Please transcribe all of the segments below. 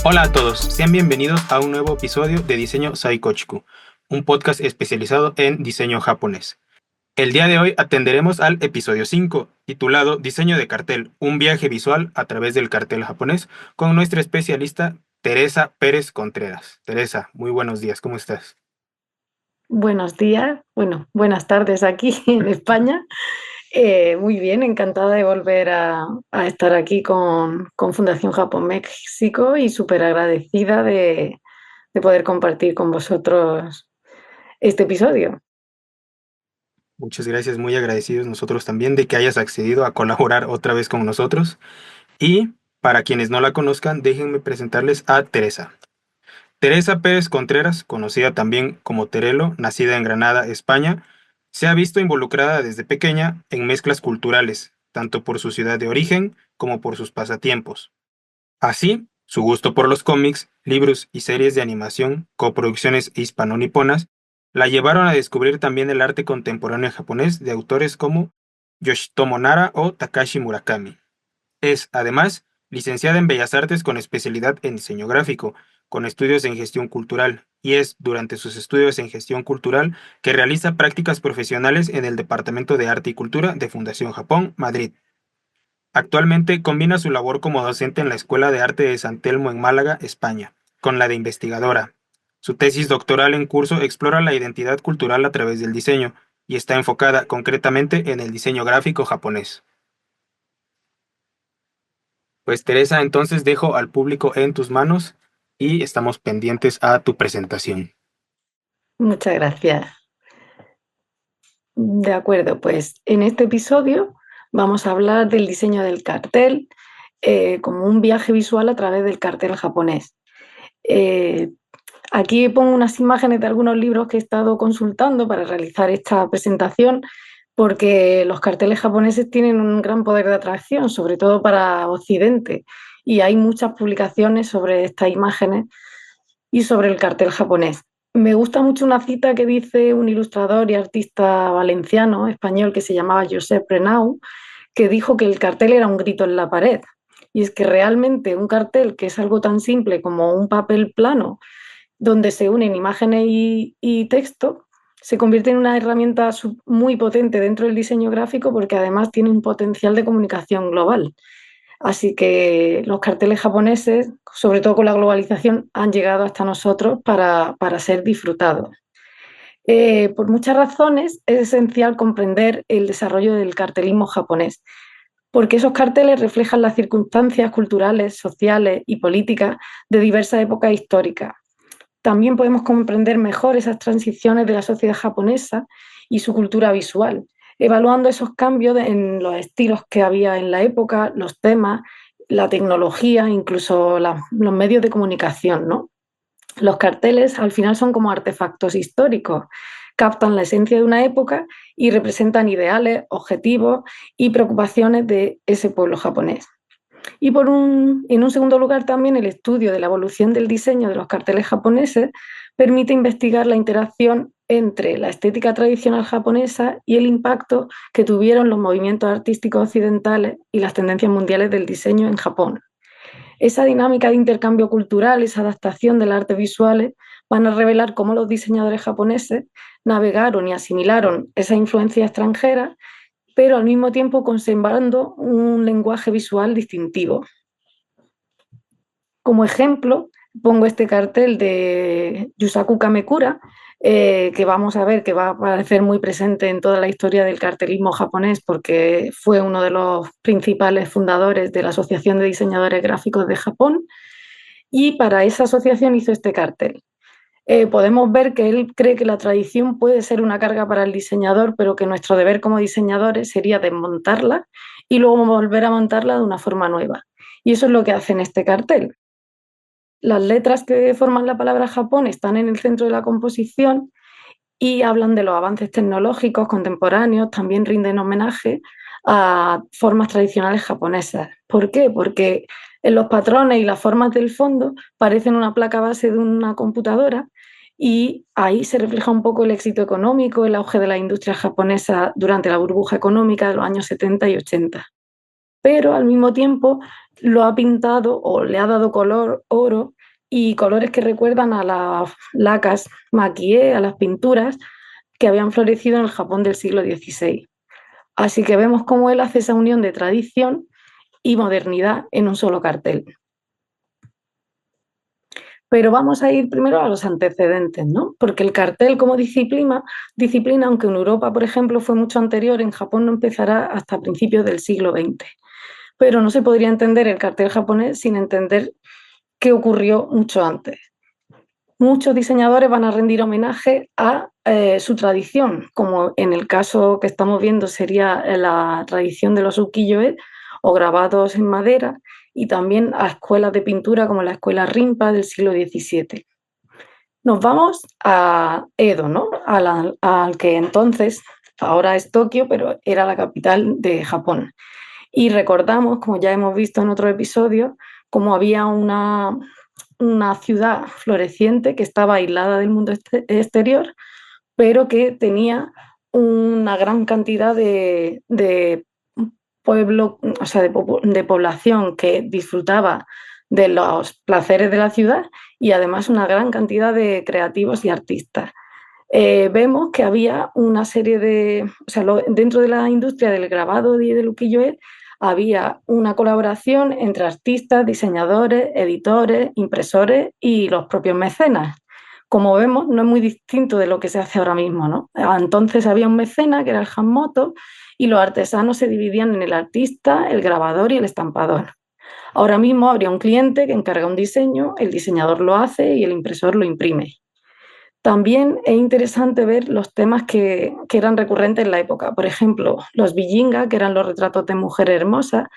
Hola a todos, sean bienvenidos a un nuevo episodio de Diseño Saikochiku, un podcast especializado en diseño japonés. El día de hoy atenderemos al episodio 5, titulado Diseño de cartel, un viaje visual a través del cartel japonés, con nuestra especialista Teresa Pérez Contreras. Teresa, muy buenos días, ¿cómo estás? Buenos días, bueno, buenas tardes aquí en España. Muy bien, encantada de volver a estar aquí con Fundación Japón México y súper agradecida de poder compartir con vosotros este episodio. Muchas gracias, muy agradecidos nosotros también de que hayas accedido a colaborar otra vez con nosotros. Y para quienes no la conozcan, déjenme presentarles a Teresa. Teresa Pérez Contreras, conocida también como Terelo, nacida en Granada, España, se ha visto involucrada desde pequeña en mezclas culturales, tanto por su ciudad de origen como por sus pasatiempos. Así, su gusto por los cómics, libros y series de animación, coproducciones hispano-niponas, la llevaron a descubrir también el arte contemporáneo japonés de autores como Yoshitomo Nara o Takashi Murakami. Es, además, licenciada en Bellas Artes con especialidad en diseño gráfico, con estudios en gestión cultural, y es durante sus estudios en gestión cultural que realiza prácticas profesionales en el Departamento de Arte y Cultura de Fundación Japón, Madrid. Actualmente combina su labor como docente en la Escuela de Arte de San Telmo en Málaga, España, con la de investigadora. Su tesis doctoral en curso explora la identidad cultural a través del diseño, y está enfocada concretamente en el diseño gráfico japonés. Pues Teresa, entonces dejo al público en tus manos y estamos pendientes a tu presentación. Muchas gracias. De acuerdo, pues en este episodio vamos a hablar del diseño del cartel como un viaje visual a través del cartel japonés. Eh, Aquí pongo unas imágenes de algunos libros que he estado consultando para realizar esta presentación, porque los carteles japoneses tienen un gran poder de atracción, sobre todo para Occidente, y hay muchas publicaciones sobre estas imágenes y sobre el cartel japonés. Me gusta mucho una cita que dice un ilustrador y artista valenciano, español, que se llamaba Josep Renau, que dijo que el cartel era un grito en la pared. Y es que realmente un cartel, que es algo tan simple como un papel plano, donde se unen imágenes y texto, se convierte en una herramienta muy potente dentro del diseño gráfico porque además tiene un potencial de comunicación global. Así que los carteles japoneses, sobre todo con la globalización, han llegado hasta nosotros para ser disfrutados. Por muchas razones es esencial comprender el desarrollo del cartelismo japonés, porque esos carteles reflejan las circunstancias culturales, sociales y políticas de diversas épocas históricas. También podemos comprender mejor esas transiciones de la sociedad japonesa y su cultura visual, evaluando esos cambios en los estilos que había en la época, los temas, la tecnología, incluso los medios de comunicación, ¿no? Los carteles al final son como artefactos históricos, captan la esencia de una época y representan ideales, objetivos y preocupaciones de ese pueblo japonés. En un segundo lugar, también el estudio de la evolución del diseño de los carteles japoneses permite investigar la interacción entre la estética tradicional japonesa y el impacto que tuvieron los movimientos artísticos occidentales y las tendencias mundiales del diseño en Japón. Esa dinámica de intercambio cultural, esa adaptación de las artes visuales, van a revelar cómo los diseñadores japoneses navegaron y asimilaron esa influencia extranjera, pero al mismo tiempo conservando un lenguaje visual distintivo. Como ejemplo, pongo este cartel de Yusaku Kamekura, que vamos a ver que va a aparecer muy presente en toda la historia del cartelismo japonés, porque fue uno de los principales fundadores de la Asociación de Diseñadores Gráficos de Japón, y para esa asociación hizo este cartel. Podemos ver que él cree que la tradición puede ser una carga para el diseñador, pero que nuestro deber como diseñadores sería desmontarla y luego volver a montarla de una forma nueva. Y eso es lo que hace en este cartel. Las letras que forman la palabra Japón están en el centro de la composición y hablan de los avances tecnológicos contemporáneos, también rinden homenaje a formas tradicionales japonesas. ¿Por qué? Porque en los patrones y las formas del fondo parecen una placa base de una computadora, y ahí se refleja un poco el éxito económico, el auge de la industria japonesa durante la burbuja económica de los años 70 y 80. Pero al mismo tiempo lo ha pintado o le ha dado color oro y colores que recuerdan a las lacas maquillé, a las pinturas que habían florecido en el Japón del siglo XVI. Así que vemos cómo él hace esa unión de tradición y modernidad en un solo cartel. Pero vamos a ir primero a los antecedentes, ¿no? Porque el cartel como disciplina, aunque en Europa, por ejemplo, fue mucho anterior, en Japón no empezará hasta principios del siglo XX. Pero no se podría entender el cartel japonés sin entender qué ocurrió mucho antes. Muchos diseñadores van a rendir homenaje a su tradición, como en el caso que estamos viendo sería la tradición de los ukiyo-e o grabados en madera, y también a escuelas de pintura como la escuela Rinpa del siglo XVII. Nos vamos a Edo, ¿no? Al que entonces, ahora es Tokio, pero era la capital de Japón. Y recordamos, como ya hemos visto en otro episodio, cómo había una ciudad floreciente que estaba aislada del mundo exterior, pero que tenía una gran cantidad de pueblo, o sea, de población que disfrutaba de los placeres de la ciudad y además una gran cantidad de creativos y artistas. Vemos que había una serie o sea, dentro de la industria del grabado y del ukiyo-e había una colaboración entre artistas, diseñadores, editores, impresores y los propios mecenas. Como vemos, no es muy distinto de lo que se hace ahora mismo, ¿no? Entonces había un mecena que era el Hanmoto y los artesanos se dividían en el artista, el grabador y el estampador. Ahora mismo habría un cliente que encarga un diseño, el diseñador lo hace y el impresor lo imprime. También es interesante ver los temas que eran recurrentes en la época. Por ejemplo, los bijinga, que eran los retratos de mujeres hermosas,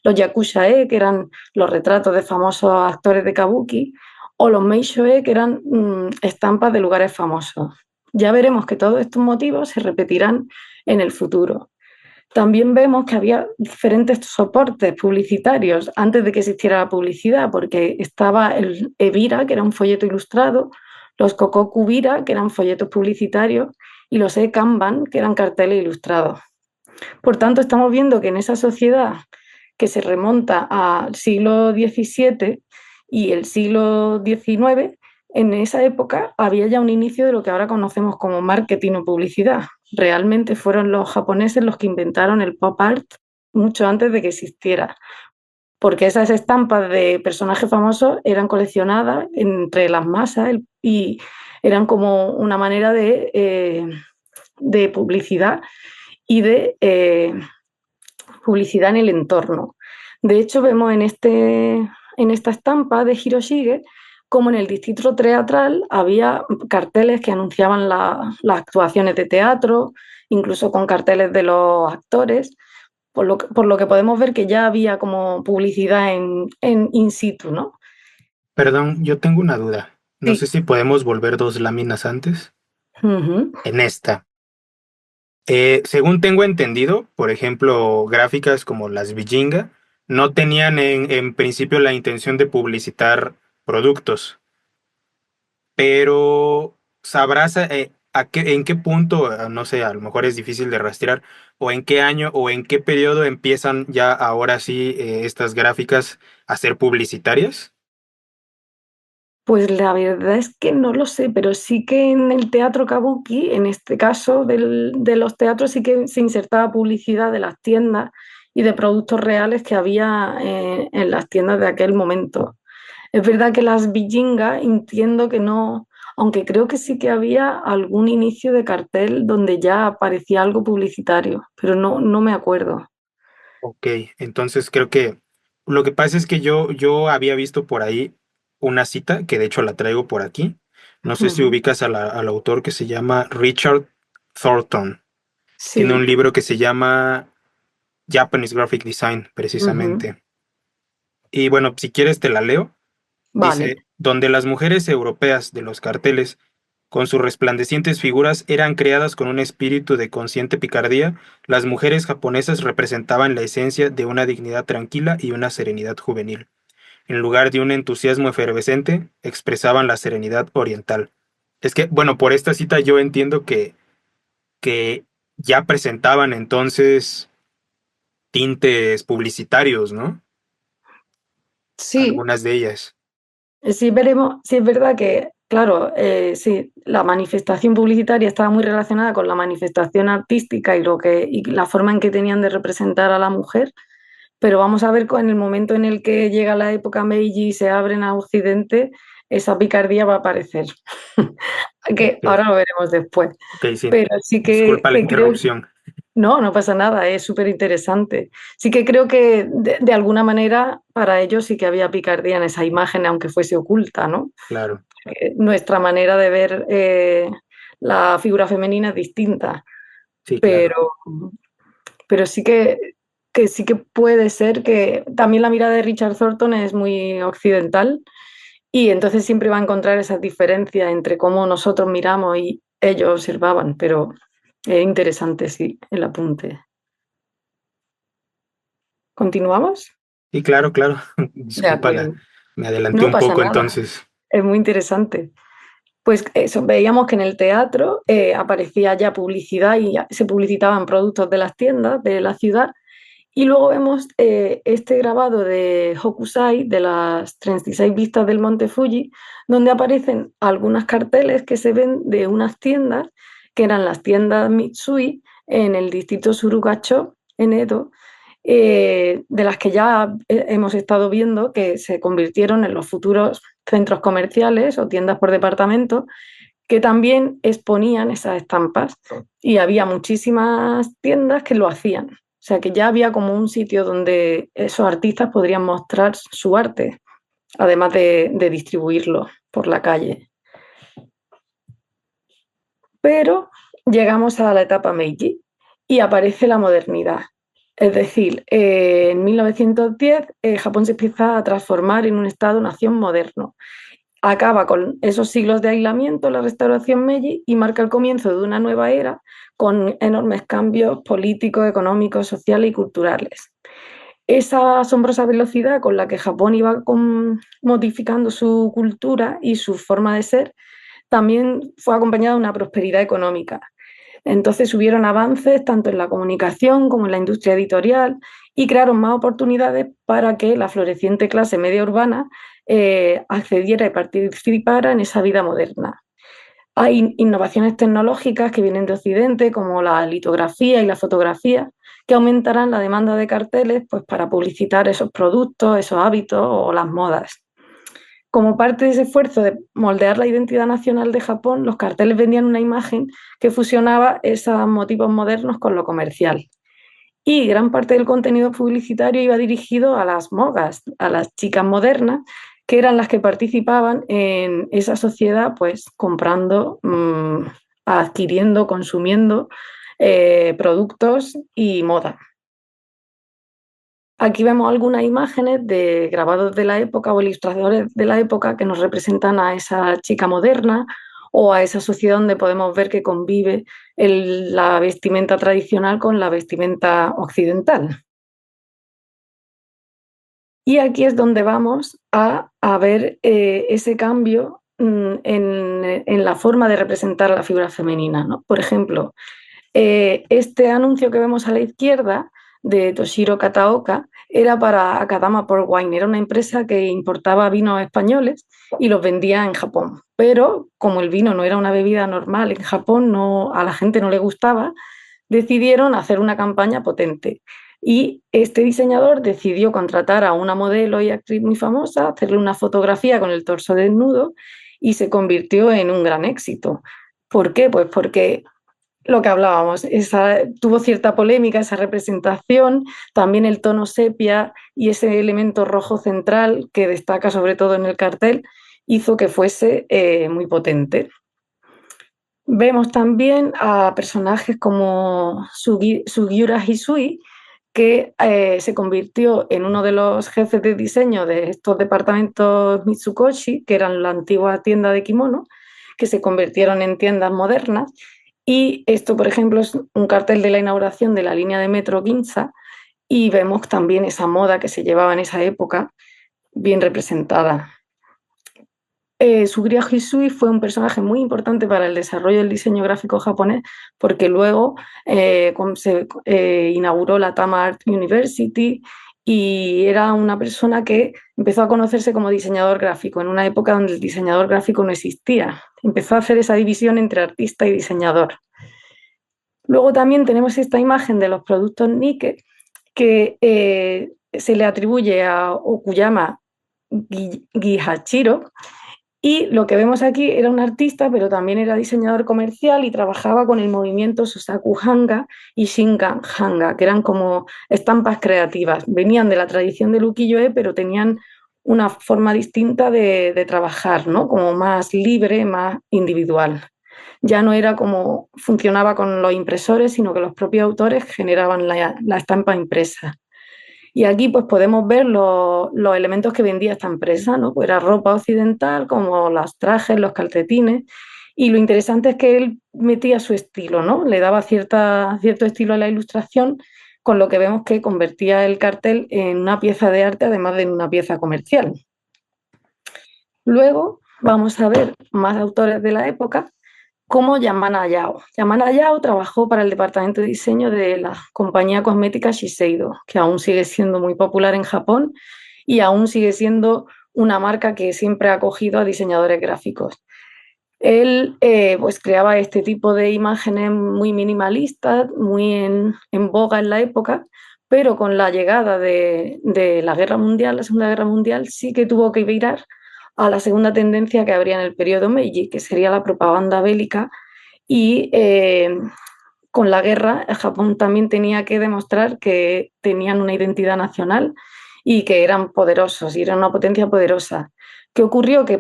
los yakushae, que eran los retratos de famosos actores de kabuki, o los meishoe, que eran estampas de lugares famosos. Ya veremos que todos estos motivos se repetirán en el futuro. También vemos que había diferentes soportes publicitarios antes de que existiera la publicidad, porque estaba el Evira, que era un folleto ilustrado, los Kokokubira, que eran folletos publicitarios, y los E-Kanban, que eran carteles ilustrados. Por tanto, estamos viendo que en esa sociedad que se remonta al siglo XVII y el siglo XIX, en esa época había ya un inicio de lo que ahora conocemos como marketing o publicidad. Realmente fueron los japoneses los que inventaron el pop art mucho antes de que existiera, porque esas estampas de personajes famosos eran coleccionadas entre las masas y eran como una manera de publicidad y de publicidad en el entorno. De hecho, vemos en esta estampa de Hiroshige como en el distrito teatral había carteles que anunciaban las actuaciones de teatro, incluso con carteles de los actores, por lo que podemos ver que ya había como publicidad en in situ, ¿no? Perdón, yo tengo una duda. No sé Sí. si podemos volver dos láminas antes. Ujú. En esta. Según tengo entendido, por ejemplo, gráficas como las Bijinga no tenían en principio la intención de publicitar productos, pero sabrás en qué punto, no sé, a lo mejor es difícil de rastrear, o en qué año o en qué periodo empiezan ya ahora sí estas gráficas a ser publicitarias. Pues la verdad es que no lo sé, pero sí que en el teatro kabuki, en este caso de los teatros, sí que se insertaba publicidad de las tiendas y de productos reales que había en las tiendas de aquel momento. Es verdad que las Bijinga entiendo que no, aunque creo que sí que había algún inicio de cartel donde ya aparecía algo publicitario, pero no me acuerdo. Ok, entonces creo que lo que pasa es que yo había visto por ahí una cita, que de hecho la traigo por aquí. No sé si Ujú. ubicas al autor que se llama Richard Thornton. Tiene un Sí. libro que se llama Japanese Graphic Design, Ujú. precisamente. Y bueno, si quieres te la leo. Vale. Dice, donde las mujeres europeas de los carteles, con sus resplandecientes figuras, eran creadas con un espíritu de consciente picardía, las mujeres japonesas representaban la esencia de una dignidad tranquila y una serenidad juvenil. En lugar de un entusiasmo efervescente, expresaban la serenidad oriental. Es que, bueno, por esta cita yo entiendo que ya presentaban entonces tintes publicitarios, ¿no? Sí, Algunas de ellas. Sí, veremos, sí es verdad que, claro, sí, la manifestación publicitaria estaba muy relacionada con la manifestación artística y la forma en que tenían de representar a la mujer, pero vamos a ver en el momento en el que llega la época Meiji y se abren a Occidente, esa picardía va a aparecer, que Ok, ahora lo veremos después. ok, sí. Pero sí Disculpa la que creo, interrupción. no, no pasa nada, es súper interesante. Sí que creo que de alguna manera para ellos sí que había picardía en esa imagen, aunque fuese oculta, ¿no? Claro, Nuestra manera de ver la figura femenina es distinta, sí, claro. pero, pero que sí que puede ser que también la mirada de Richard Thornton es muy occidental y entonces siempre va a encontrar esas diferencias entre cómo nosotros miramos y ellos observaban, pero es interesante, sí, el apunte. ¿Continuamos? Sí, claro, claro. De Disculpa, acuerdo. me adelanté No un pasa poco nada, entonces. es muy interesante. Pues eso, veíamos que en el teatro aparecía ya publicidad y ya se publicitaban productos de las tiendas de la ciudad. Y luego vemos este grabado de Hokusai, de las 36 vistas del Monte Fuji, donde aparecen algunos carteles que se ven de unas tiendas, que eran las tiendas Mitsui, en el distrito Surugacho, en Edo, de las que ya hemos estado viendo que se convirtieron en los futuros centros comerciales o tiendas por departamento, que también exponían esas estampas. Y había muchísimas tiendas que lo hacían. O sea que ya había como un sitio donde esos artistas podrían mostrar su arte, además de distribuirlo por la calle. Pero llegamos a la etapa Meiji y aparece la modernidad. Es decir, en 1910 Japón se empieza a transformar en un Estado-nación moderno. Acaba con esos siglos de aislamiento, la restauración Meiji, y marca el comienzo de una nueva era con enormes cambios políticos, económicos, sociales y culturales. Esa asombrosa velocidad con la que Japón iba modificando su cultura y su forma de ser también fue acompañada de una prosperidad económica. Entonces hubieron avances tanto en la comunicación como en la industria editorial y crearon más oportunidades para que la floreciente clase media urbana accediera y participara en esa vida moderna. Hay innovaciones tecnológicas que vienen de Occidente, como la litografía y la fotografía, que aumentarán la demanda de carteles pues, para publicitar esos productos, esos hábitos o las modas. Como parte de ese esfuerzo de moldear la identidad nacional de Japón, los carteles vendían una imagen que fusionaba esos motivos modernos con lo comercial. Y gran parte del contenido publicitario iba dirigido a las mogas, a las chicas modernas, que eran las que participaban en esa sociedad, pues comprando, adquiriendo, consumiendo productos y moda. Aquí vemos algunas imágenes de grabados de la época o ilustradores de la época que nos representan a esa chica moderna o a esa sociedad donde podemos ver que convive la vestimenta tradicional con la vestimenta occidental. Y aquí es donde vamos a ver ese cambio en la forma de representar a la figura femenina, ¿no? Por ejemplo, este anuncio que vemos a la izquierda de Toshiro Kataoka era para Akadama Port Wine, era una empresa que importaba vinos españoles y los vendía en Japón. Pero como el vino no era una bebida normal en Japón, no, a la gente no le gustaba, decidieron hacer una campaña potente. Y este diseñador decidió contratar a una modelo y actriz muy famosa, hacerle una fotografía con el torso desnudo y se convirtió en un gran éxito. ¿Por qué? Pues porque lo que hablábamos, tuvo cierta polémica esa representación, también el tono sepia y ese elemento rojo central que destaca sobre todo en el cartel hizo que fuese muy potente. Vemos también a personajes como Sugiura Hisui, que se convirtió en uno de los jefes de diseño de estos departamentos Mitsukoshi, que eran la antigua tienda de kimono, que se convirtieron en tiendas modernas. Y esto, por ejemplo, es un cartel de la inauguración de la línea de metro Ginza y vemos también esa moda que se llevaba en esa época bien representada. Sugiura Hisui fue un personaje muy importante para el desarrollo del diseño gráfico japonés porque luego se inauguró la Tama Art University y era una persona que empezó a conocerse como diseñador gráfico en una época donde el diseñador gráfico no existía. Empezó a hacer esa división entre artista y diseñador. Luego también tenemos esta imagen de los productos Nike que se le atribuye a Okuyama Gihachiro, y lo que vemos aquí era un artista, pero también era diseñador comercial y trabajaba con el movimiento Sosaku Hanga y Shingan Hanga, que eran como estampas creativas. Venían de la tradición del ukiyo-e, pero tenían una forma distinta de trabajar, ¿no? Como más libre, más individual. Ya no era como funcionaba con los impresores, sino que los propios autores generaban la estampa impresa. Y aquí pues podemos ver los elementos que vendía esta empresa, ¿no? Pues era ropa occidental, como los trajes, los calcetines, y lo interesante es que él metía su estilo, ¿no? Le daba cierto estilo a la ilustración, con lo que vemos que convertía el cartel en una pieza de arte, además de en una pieza comercial. Luego vamos a ver más autores de la época, como Yamana Ayao. Yamana Ayao trabajó para el departamento de diseño de la compañía cosmética Shiseido, que aún sigue siendo muy popular en Japón y aún sigue siendo una marca que siempre ha acogido a diseñadores gráficos. Él pues creaba este tipo de imágenes muy minimalistas, muy en boga en la época, pero con la llegada de la Guerra Mundial, la Segunda Guerra Mundial, sí que tuvo que virar a la segunda tendencia que habría en el periodo Meiji, que sería la propaganda bélica, y con la guerra Japón también tenía que demostrar que tenían una identidad nacional y que eran poderosos y eran una potencia poderosa. ¿Qué ocurrió? Que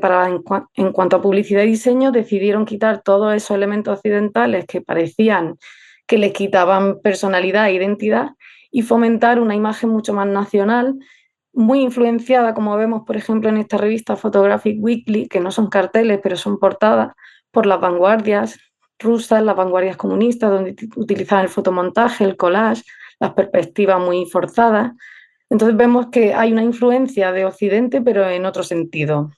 en cuanto a publicidad y diseño decidieron quitar todos esos elementos occidentales que parecían que les quitaban personalidad e identidad y fomentar una imagen mucho más nacional, muy influenciada, como vemos, por ejemplo, en esta revista Photographic Weekly, que no son carteles, pero son portadas, por las vanguardias rusas, las vanguardias comunistas, donde utilizaban el fotomontaje, el collage, las perspectivas muy forzadas. Entonces vemos que hay una influencia de Occidente, pero en otro sentido.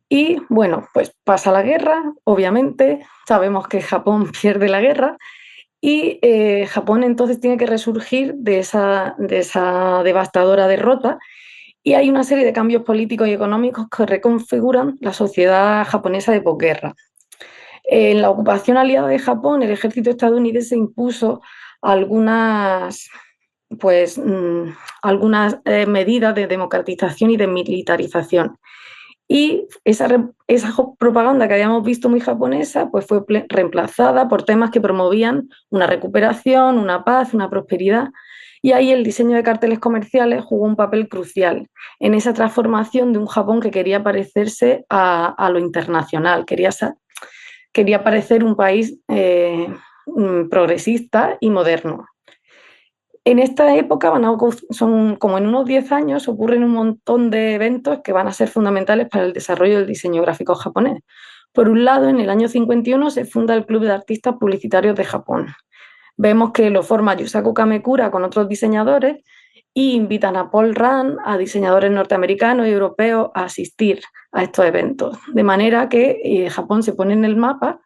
Y bueno, pues pasa la guerra, obviamente, sabemos que Japón pierde la guerra y Japón entonces tiene que resurgir de esa devastadora derrota, y hay una serie de cambios políticos y económicos que reconfiguran la sociedad japonesa de posguerra. En la ocupación aliada de Japón, el ejército estadounidense impuso algunas, pues, algunas medidas de democratización y de militarización. Y esa propaganda que habíamos visto muy japonesa, pues fue reemplazada por temas que promovían una recuperación, una paz, una prosperidad. Y ahí el diseño de carteles comerciales jugó un papel crucial en esa transformación de un Japón que quería parecerse a lo internacional, quería parecer un país progresista y moderno. En esta época son como en unos 10 años ocurren un montón de eventos que van a ser fundamentales para el desarrollo del diseño gráfico japonés. Por un lado, en el año 51 se funda el Club de Artistas Publicitarios de Japón. Vemos que lo forma Yusaku Kamekura con otros diseñadores y invitan a Paul Rand, a diseñadores norteamericanos y europeos a asistir a estos eventos. De manera que Japón se pone en el mapa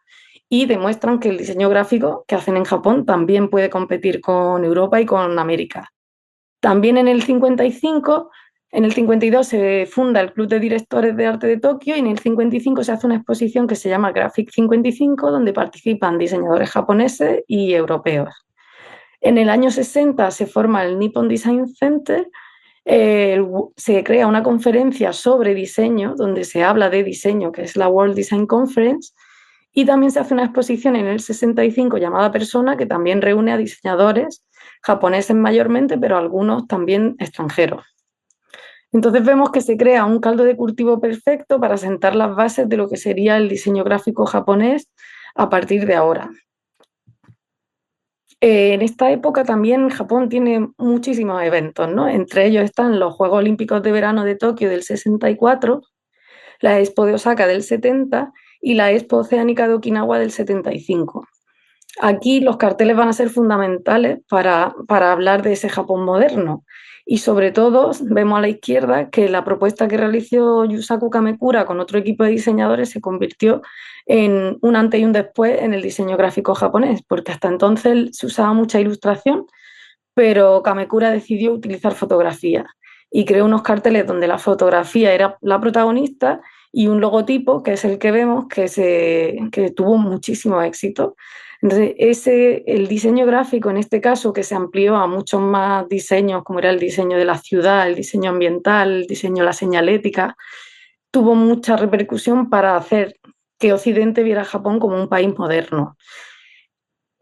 y demuestran que el diseño gráfico que hacen en Japón también puede competir con Europa y con América. También en el 55, en el 52 se funda el Club de Directores de Arte de Tokio y en el 55 se hace una exposición que se llama Graphic 55, donde participan diseñadores japoneses y europeos. En el año 60 se forma el Nippon Design Center, se crea una conferencia sobre diseño, donde se habla de diseño, que es la World Design Conference, y también se hace una exposición en el 65 llamada Persona, que también reúne a diseñadores japoneses mayormente, pero algunos también extranjeros. Entonces vemos que se crea un caldo de cultivo perfecto para sentar las bases de lo que sería el diseño gráfico japonés a partir de ahora. En esta época también Japón tiene muchísimos eventos, ¿no? Entre ellos están los Juegos Olímpicos de Verano de Tokio del 64, la Expo de Osaka del 70 y la Expo Oceánica de Okinawa del 75. Aquí los carteles van a ser fundamentales para hablar de ese Japón moderno. Y sobre todo vemos a la izquierda que la propuesta que realizó Yusaku Kamekura con otro equipo de diseñadores se convirtió en un antes y un después en el diseño gráfico japonés, porque hasta entonces se usaba mucha ilustración, pero Kamekura decidió utilizar fotografía y creó unos carteles donde la fotografía era la protagonista y un logotipo, que es el que vemos, que tuvo muchísimo éxito. Entonces, el diseño gráfico, en este caso, que se amplió a muchos más diseños, como era el diseño de la ciudad, el diseño ambiental, el diseño de la señalética, tuvo mucha repercusión para hacer que Occidente viera a Japón como un país moderno.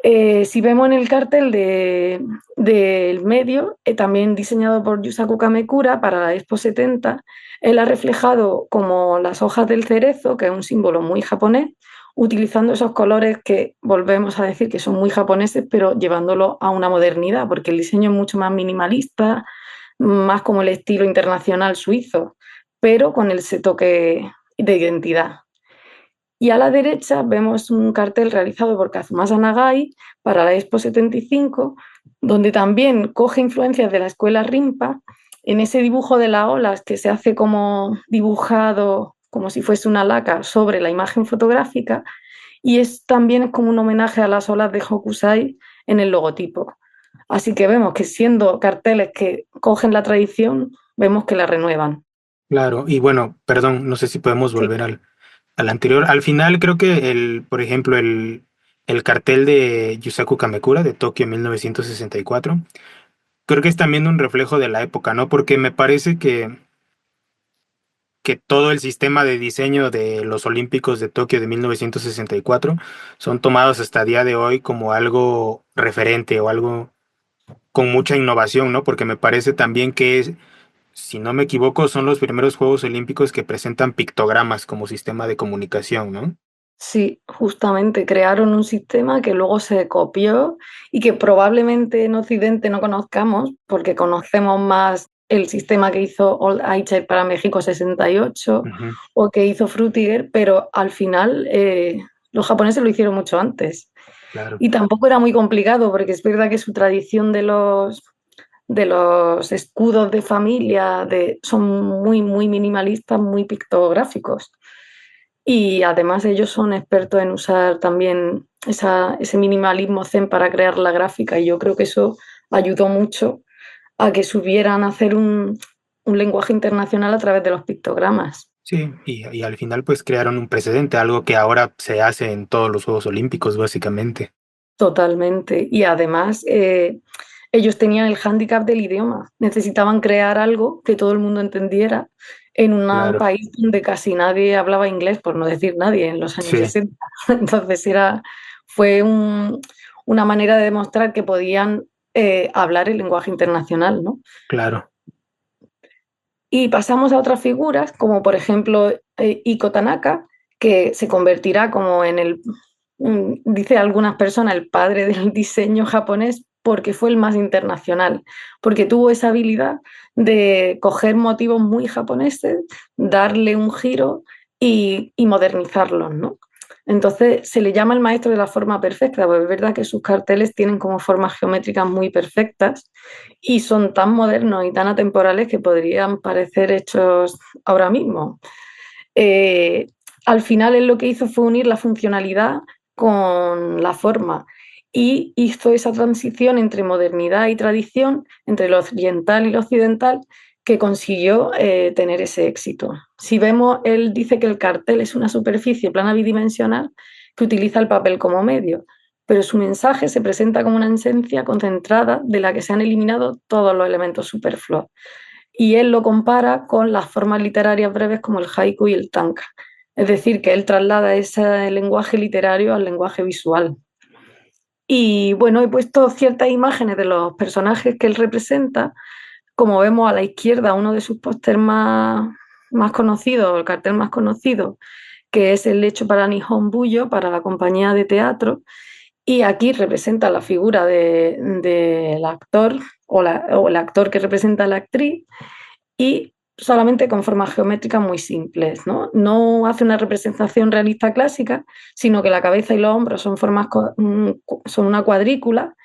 Si vemos en el cartel del medio, también diseñado por Yusaku Kamekura para la Expo 70, él ha reflejado como las hojas del cerezo, que es un símbolo muy japonés, utilizando esos colores que volvemos a decir que son muy japoneses, pero llevándolo a una modernidad, porque el diseño es mucho más minimalista, más como el estilo internacional suizo, pero con ese toque de identidad. Y a la derecha vemos un cartel realizado por Kazumasa Nagai para la Expo 75, donde también coge influencias de la escuela Rimpa en ese dibujo de las olas que se hace como dibujado como si fuese una laca sobre la imagen fotográfica y también es como un homenaje a las olas de Hokusai en el logotipo. Así que vemos que siendo carteles que cogen la tradición, vemos que la renuevan. Claro, y bueno, perdón, no sé si podemos Sí, volver al anterior. Al final creo que por ejemplo, el cartel de Yusaku Kamekura de Tokio 1964, creo que es también un reflejo de la época, ¿no? Porque me parece que todo el sistema de diseño de los Olímpicos de Tokio de 1964 son tomados hasta día de hoy como algo referente o algo con mucha innovación, ¿no? Porque me parece también que si no me equivoco, son los primeros Juegos Olímpicos que presentan pictogramas como sistema de comunicación, ¿no? sí, justamente crearon un sistema que luego se copió y que probablemente en Occidente no conozcamos, porque conocemos más el sistema que hizo Old Eicher para México 68 Ujú, o que hizo Frutiger, pero al final los japoneses lo hicieron mucho antes. claro. Y tampoco era muy complicado, porque es verdad que su tradición de los escudos de familia son muy, muy minimalistas, muy pictográficos. Y además ellos son expertos en usar también ese minimalismo zen para crear la gráfica y yo creo que eso ayudó mucho a que supieran hacer un lenguaje internacional a través de los pictogramas. Sí, y al final pues crearon un precedente, algo que ahora se hace en todos los Juegos Olímpicos, básicamente. Totalmente. Y además ellos tenían el hándicap del idioma. Necesitaban crear algo que todo el mundo entendiera en un Claro, país donde casi nadie hablaba inglés, por no decir nadie, en los años sí, 60. Entonces fue una manera de demostrar que podían hablar el lenguaje internacional, ¿no? claro. Y pasamos a otras figuras, como por ejemplo Iko Tanaka, que se convertirá como dice algunas personas, el padre del diseño japonés, porque fue el más internacional, porque tuvo esa habilidad de coger motivos muy japoneses, darle un giro y modernizarlos, ¿no? Entonces se le llama el maestro de la forma perfecta, porque es verdad que sus carteles tienen como formas geométricas muy perfectas y son tan modernos y tan atemporales que podrían parecer hechos ahora mismo. Eh, Al final él lo que hizo fue unir la funcionalidad con la forma y hizo esa transición entre modernidad y tradición, entre lo oriental y lo occidental, que consiguió tener ese éxito. Si vemos, él dice que el cartel es una superficie plana bidimensional que utiliza el papel como medio, pero su mensaje se presenta como una esencia concentrada de la que se han eliminado todos los elementos superfluos. Y él lo compara con las formas literarias breves como el haiku y el tanka. Es decir, que él traslada ese lenguaje literario al lenguaje visual. Y bueno, he puesto ciertas imágenes de los personajes que él representa. Como vemos a la izquierda, uno de sus pósters más conocidos, el cartel más conocido, que es el hecho para Nihon Buyo, para la compañía de teatro. Y aquí representa la figura del actor o el actor que representa a la actriz y solamente con formas geométricas muy simples, ¿no? No hace una representación realista clásica, sino que la cabeza y los hombros son una cuadrícula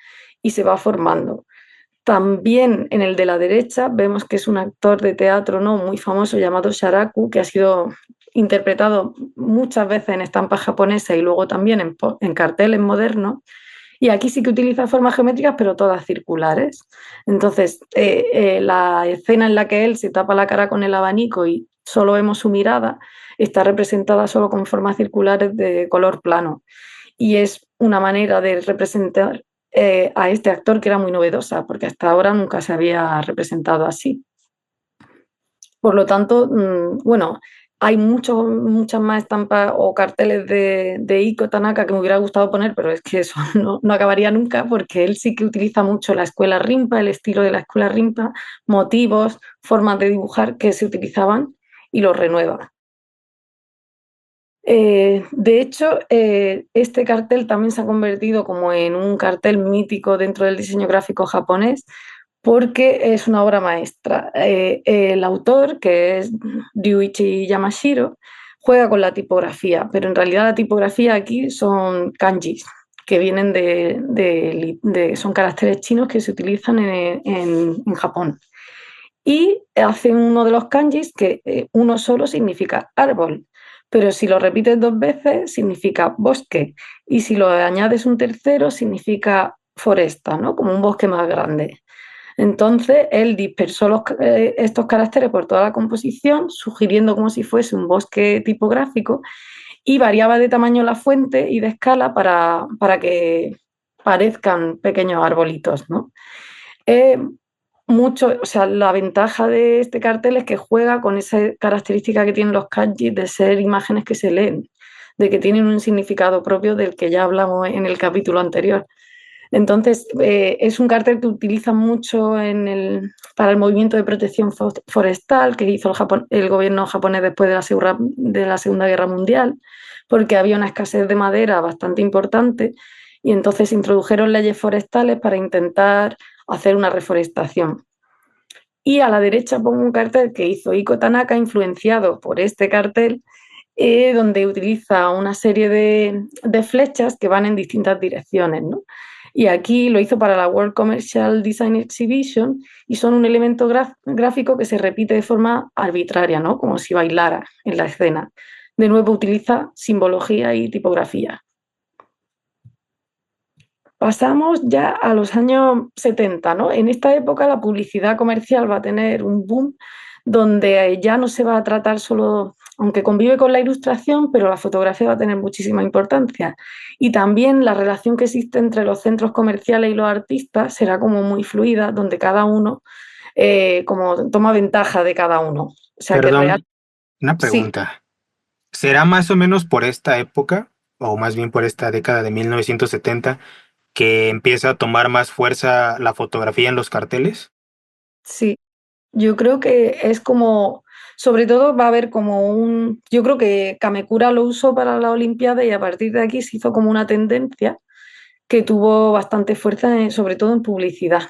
y se va formando. También en el de la derecha vemos que es un actor de teatro no muy famoso llamado Sharaku, que ha sido interpretado muchas veces en estampas japonesas y luego también en carteles modernos, Y aquí sí que utiliza formas geométricas, pero todas circulares. Entonces, la escena en la que él se tapa la cara con el abanico y solo vemos su mirada, está representada solo con formas circulares de color plano. Y es una manera de representar a este actor que era muy novedosa, porque hasta ahora nunca se había representado así. Por lo tanto, bueno, hay muchas más estampas o carteles de Iko Tanaka que me hubiera gustado poner, pero es que eso no acabaría nunca porque él sí que utiliza mucho la escuela Rimpa, el estilo de la escuela Rimpa, motivos, formas de dibujar que se utilizaban y los renueva. De hecho, este cartel también se ha convertido como en un cartel mítico dentro del diseño gráfico japonés porque es una obra maestra. El autor, que es Ryuichi Yamashiro, juega con la tipografía, pero en realidad la tipografía aquí son kanjis, que vienen son caracteres chinos que se utilizan en Japón. Y hace uno de los kanjis que uno solo significa árbol, pero si lo repites dos veces significa bosque y si lo añades un tercero significa foresta, ¿no? Como un bosque más grande. Entonces él dispersó estos caracteres por toda la composición, sugiriendo como si fuese un bosque tipográfico y variaba de tamaño la fuente y de escala para que parezcan pequeños arbolitos, ¿no? Eh, o sea, la ventaja de este cartel es que juega con esa característica que tienen los kanjis de ser imágenes que se leen, de que tienen un significado propio del que ya hablamos en el capítulo anterior. Entonces, es un cartel que utilizan mucho para el movimiento de protección forestal que hizo el gobierno japonés después de la Segunda Guerra Mundial, porque había una escasez de madera bastante importante y entonces se introdujeron leyes forestales para intentar hacer una reforestación. Y a la derecha pongo un cartel que hizo Iko Tanaka, influenciado por este cartel, donde utiliza una serie de flechas que van en distintas direcciones, ¿no? Y aquí lo hizo para la World Commercial Design Exhibition y son un elemento gráfico que se repite de forma arbitraria, ¿no? Como si bailara en la escena. De nuevo utiliza simbología y tipografía. Pasamos ya a los años 70, ¿no? En esta época la publicidad comercial va a tener un boom donde ya no se va a tratar solo, aunque convive con la ilustración, pero la fotografía va a tener muchísima importancia. Y también la relación que existe entre los centros comerciales y los artistas será como muy fluida, donde cada uno como toma ventaja de cada uno. O sea que real, Perdón, una sí. pregunta. ¿Será más o menos por esta época, o más bien por esta década de 1970, que empieza a tomar más fuerza la fotografía en los carteles? Sí, yo creo que es como, sobre todo va a haber como yo creo que Kamekura lo usó para la Olimpiada y a partir de aquí se hizo como una tendencia que tuvo bastante fuerza, sobre todo en publicidad.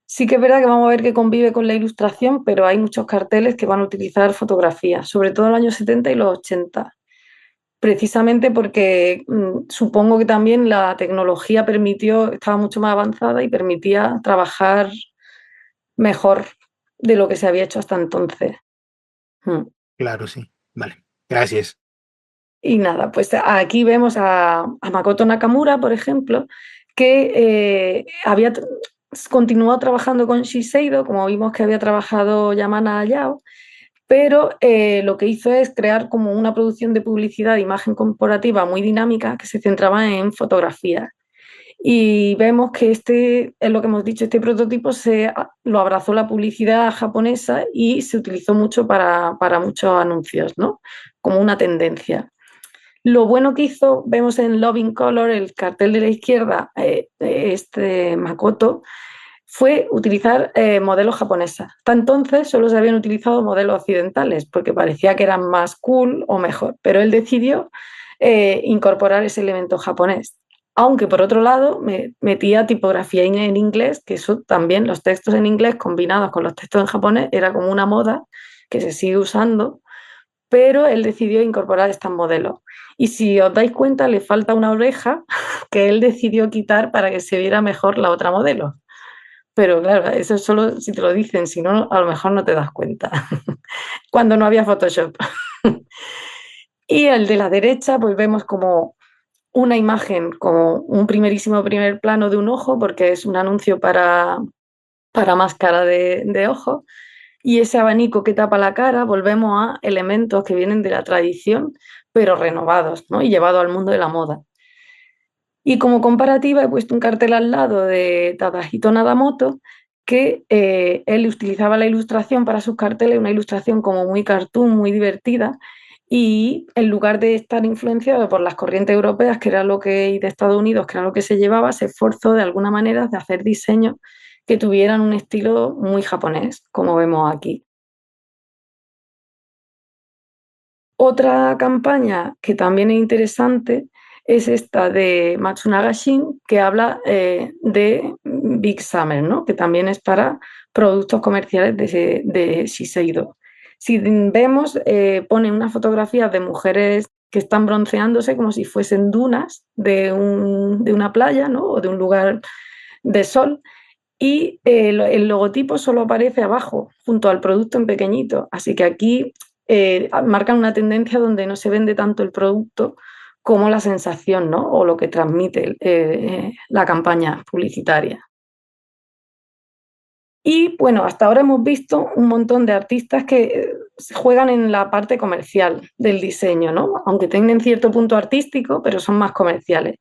Sí que es verdad que vamos a ver que convive con la ilustración, pero hay muchos carteles que van a utilizar fotografía, sobre todo en los años 70 y los 80, precisamente porque supongo que también la tecnología estaba mucho más avanzada y permitía trabajar mejor de lo que se había hecho hasta entonces. Mm. Claro, sí. Vale. Gracias. Y nada, pues aquí vemos a Makoto Nakamura, por ejemplo, que continuado trabajando con Shiseido, como vimos que había trabajado Yamana Hayao, pero lo que hizo es crear como una producción de publicidad de imagen corporativa muy dinámica que se centraba en fotografía. Y vemos que es lo que hemos dicho, este prototipo lo abrazó la publicidad japonesa y se utilizó mucho para muchos anuncios, ¿no? Como una tendencia. Lo bueno que hizo, vemos en Loving Color, el cartel de la izquierda, este Makoto, fue utilizar modelos japoneses. Hasta entonces solo se habían utilizado modelos occidentales porque parecía que eran más cool o mejor, pero él decidió incorporar ese elemento japonés. Aunque por otro lado metía tipografía en inglés, que eso también, los textos en inglés combinados con los textos en japonés, era como una moda que se sigue usando, pero él decidió incorporar estos modelos. Y si os dais cuenta, le falta una oreja que él decidió quitar para que se viera mejor la otra modelo. Pero claro, eso es solo si te lo dicen, si no, a lo mejor no te das cuenta. Cuando no había Photoshop. Y el de la derecha, pues vemos como una imagen como un primerísimo primer plano de un ojo, porque es un anuncio para máscara de ojo, y ese abanico que tapa la cara, volvemos a elementos que vienen de la tradición, pero renovados, ¿no? Y llevados al mundo de la moda. Y como comparativa he puesto un cartel al lado de Tadahito Nadamoto, que él utilizaba la ilustración para sus carteles, una ilustración como muy cartoon, muy divertida, y en lugar de estar influenciado por las corrientes europeas, que era lo que, y de Estados Unidos, que era lo que se llevaba, se esforzó de alguna manera de hacer diseños que tuvieran un estilo muy japonés, como vemos aquí. Otra campaña que también es interesante es esta de Matsunaga Shin, que habla de Big Summer, ¿no? Que también es para productos comerciales de Shiseido. Si vemos, pone unas fotografías de mujeres que están bronceándose como si fuesen dunas de una playa, ¿no? O de un lugar de sol, y el logotipo solo aparece abajo, junto al producto en pequeñito. Así que aquí marcan una tendencia donde no se vende tanto el producto como la sensación, ¿no? O lo que transmite la campaña publicitaria. Y bueno, hasta ahora hemos visto un montón de artistas que juegan en la parte comercial del diseño, ¿no? Aunque tienen cierto punto artístico, pero son más comerciales.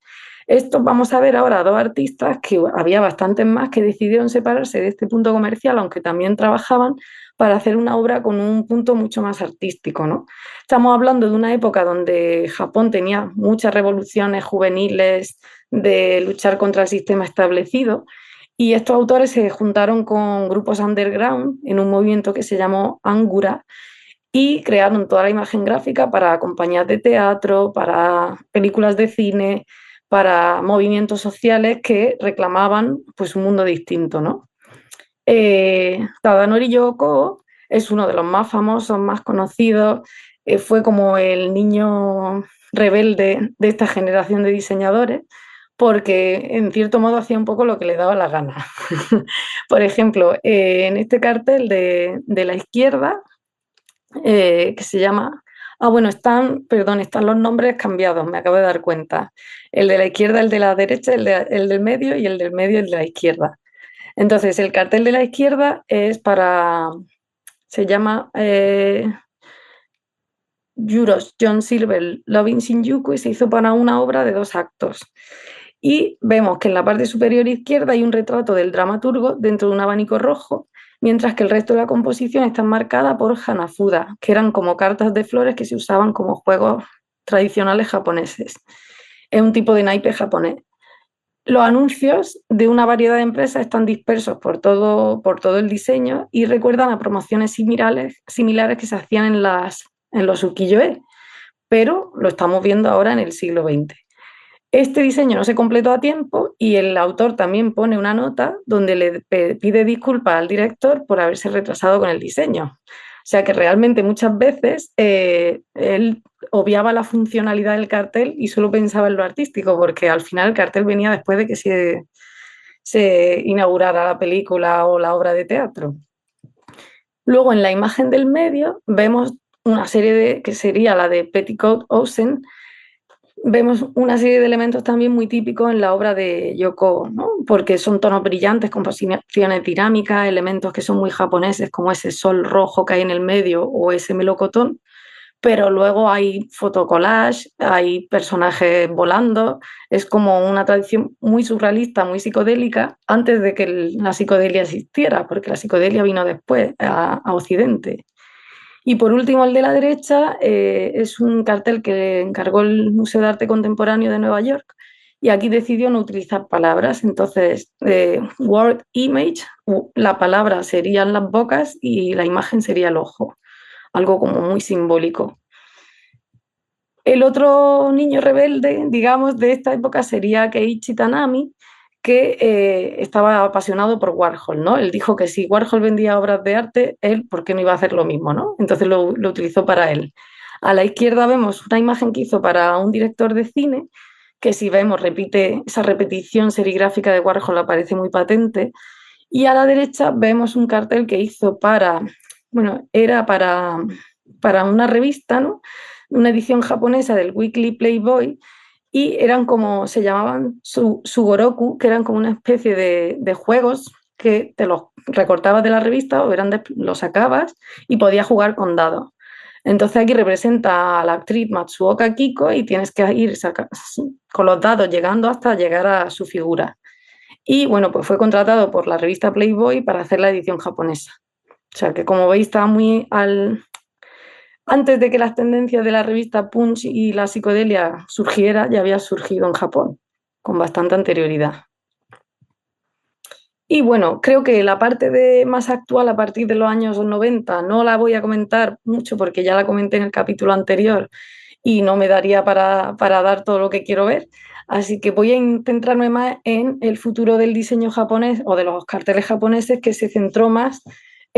Esto vamos a ver ahora dos artistas que había bastantes más que decidieron separarse de este punto comercial, aunque también trabajaban para hacer una obra con un punto mucho más artístico, ¿no? Estamos hablando de una época donde Japón tenía muchas revoluciones juveniles de luchar contra el sistema establecido, y estos autores se juntaron con grupos underground en un movimiento que se llamó Angura y crearon toda la imagen gráfica para compañías de teatro, para películas de cine, para movimientos sociales que reclamaban pues un mundo distinto, ¿no? Tadanori Yoko es uno de los más famosos, más conocidos, fue como el niño rebelde de esta generación de diseñadores, porque en cierto modo hacía un poco lo que le daba la gana. Por ejemplo, en este cartel de la izquierda, que se llama... Ah, bueno, están los nombres cambiados, me acabo de dar cuenta. El de la izquierda, el de la derecha, el del medio y el del medio, el de la izquierda. Entonces, el cartel de la izquierda es para, se llama Juros John Silver Loving Shinjuku, y se hizo para una obra de 2 actos. Y vemos que en la parte superior izquierda hay un retrato del dramaturgo dentro de un abanico rojo, mientras que el resto de la composición está marcada por hanafuda, que eran como cartas de flores que se usaban como juegos tradicionales japoneses. Es un tipo de naipe japonés. Los anuncios de una variedad de empresas están dispersos por todo el diseño y recuerdan a promociones similares que se hacían en los ukiyo-e, pero lo estamos viendo ahora en el siglo XX. Este diseño no se completó a tiempo y el autor también pone una nota donde le pide disculpas al director por haberse retrasado con el diseño. O sea que realmente muchas veces él obviaba la funcionalidad del cartel y solo pensaba en lo artístico, porque al final el cartel venía después de que se inaugurara la película o la obra de teatro. Luego en la imagen del medio vemos una serie que sería la de Petticoat Ocean. Vemos una serie de elementos también muy típicos en la obra de Yoko, ¿no? Porque son tonos brillantes, composiciones dinámicas, elementos que son muy japoneses, como ese sol rojo que hay en el medio o ese melocotón, pero luego hay fotocollage, hay personajes volando, es como una tradición muy surrealista, muy psicodélica, antes de que la psicodelia existiera, porque la psicodelia vino después a Occidente. Y por último, el de la derecha es un cartel que encargó el Museo de Arte Contemporáneo de Nueva York, y aquí decidió no utilizar palabras. Entonces, word image, la palabra serían las bocas y la imagen sería el ojo, algo como muy simbólico. El otro niño rebelde, digamos, de esta época sería Keiichi Tanami, que estaba apasionado por Warhol, ¿no? Él dijo que si Warhol vendía obras de arte, él, ¿por qué no iba a hacer lo mismo, ¿no? Entonces lo utilizó para él. A la izquierda vemos una imagen que hizo para un director de cine, que si vemos, repite esa repetición serigráfica de Warhol, aparece muy patente. Y a la derecha vemos un cartel que hizo bueno, era para una revista, ¿no? Una edición japonesa del Weekly Playboy, y eran como, se llamaban Sugoroku, que eran como una especie de juegos que te los recortabas de la revista o los sacabas y podías jugar con dados. Entonces aquí representa a la actriz Matsuoka Kiko y tienes que ir con los dados llegando hasta llegar a su figura. Y bueno, pues fue contratado por la revista Playboy para hacer la edición japonesa. O sea que como veis estaba muy antes de que las tendencias de la revista Punch y la psicodelia surgiera, ya había surgido en Japón con bastante anterioridad. Y bueno, creo que la parte más actual a partir de los años 90 no la voy a comentar mucho porque ya la comenté en el capítulo anterior y no me daría para dar todo lo que quiero ver. Así que voy a centrarme más en el futuro del diseño japonés o de los carteles japoneses, que se centró más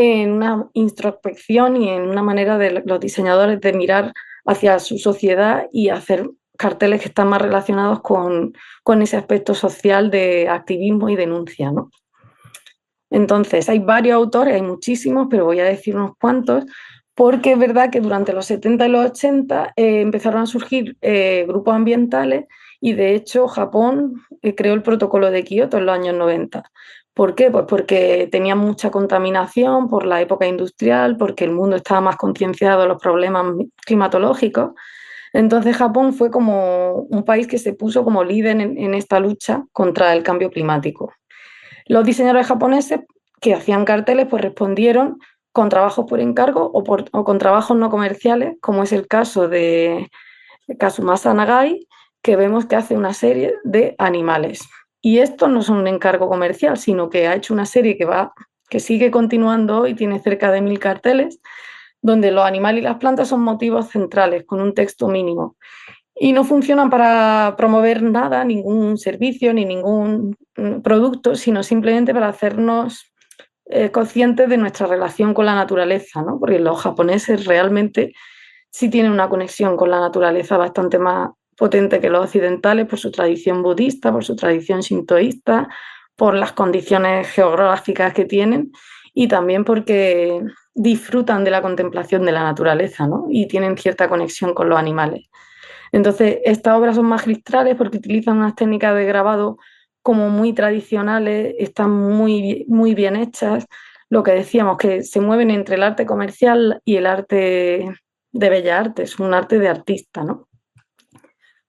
en una introspección y en una manera de los diseñadores de mirar hacia su sociedad y hacer carteles que están más relacionados con ese aspecto social de activismo y denuncia, ¿no? Entonces, hay varios autores, hay muchísimos, pero voy a decir unos cuantos, porque es verdad que durante los 70 y los 80 empezaron a surgir grupos ambientales y de hecho Japón creó el protocolo de Kioto en los años 90. ¿Por qué? Pues porque tenía mucha contaminación por la época industrial, porque el mundo estaba más concienciado de los problemas climatológicos. Entonces Japón fue como un país que se puso como líder en esta lucha contra el cambio climático. Los diseñadores japoneses que hacían carteles pues respondieron con trabajos por encargo o con trabajos no comerciales, como es el caso de Kazumasa Nagai, que vemos que hace una serie de animales. Y esto no es un encargo comercial, sino que ha hecho una serie que sigue continuando y tiene cerca de 1000 carteles, donde los animales y las plantas son motivos centrales, con un texto mínimo. Y no funcionan para promover nada, ningún servicio ni ningún producto, sino simplemente para hacernos conscientes de nuestra relación con la naturaleza, ¿no? Porque los japoneses realmente sí tienen una conexión con la naturaleza bastante más potente que los occidentales por su tradición budista, por su tradición sintoísta, por las condiciones geográficas que tienen y también porque disfrutan de la contemplación de la naturaleza, ¿no? Y tienen cierta conexión con los animales. Entonces, estas obras son magistrales porque utilizan unas técnicas de grabado como muy tradicionales, están muy bien hechas. Lo que decíamos, que se mueven entre el arte comercial y el arte de bellas artes, un arte de artista, ¿no?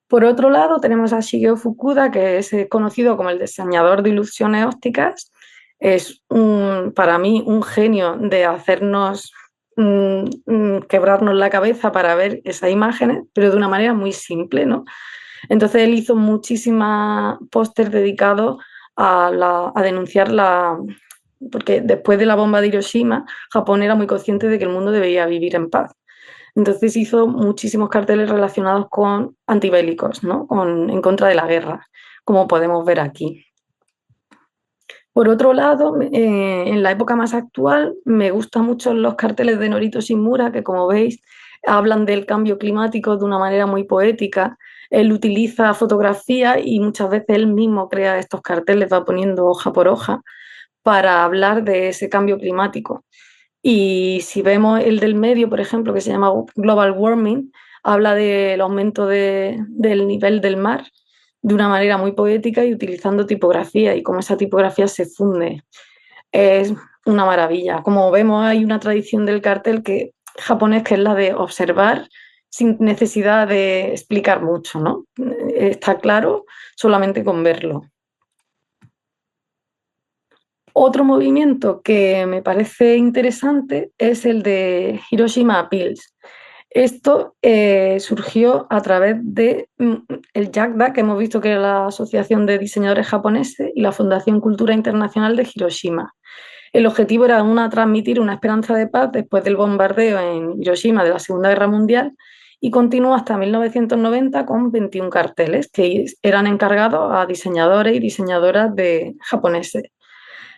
Por otro lado, tenemos a Shigeo Fukuda, que es conocido como el diseñador de ilusiones ópticas. Es para mí un genio de hacernos quebrarnos la cabeza para ver esas imágenes, pero de una manera muy simple, ¿no? Entonces él hizo muchísimas pósters dedicados a denunciar porque después de la bomba de Hiroshima, Japón era muy consciente de que el mundo debía vivir en paz. Entonces hizo muchísimos carteles relacionados con antibélicos, ¿no? En contra de la guerra, como podemos ver aquí. Por otro lado, en la época más actual, me gustan mucho los carteles de Norito Shimura, que como veis, hablan del cambio climático de una manera muy poética. Él utiliza fotografía y muchas veces él mismo crea estos carteles, va poniendo hoja por hoja para hablar de ese cambio climático. Y si vemos el del medio, por ejemplo, que se llama Global Warming, habla del aumento del nivel del mar de una manera muy poética y utilizando tipografía y cómo esa tipografía se funde. Es una maravilla. Como vemos, hay una tradición del cartel japonés que es la de observar sin necesidad de explicar mucho, ¿no? Está claro solamente con verlo. Otro movimiento que me parece interesante es el de Hiroshima Appeals. Esto surgió a través de el JACDA, que hemos visto que es la Asociación de Diseñadores Japoneses, y la Fundación Cultura Internacional de Hiroshima. El objetivo era transmitir una esperanza de paz después del bombardeo en Hiroshima de la Segunda Guerra Mundial y continuó hasta 1990 con 21 carteles que eran encargados a diseñadores y diseñadoras japoneses.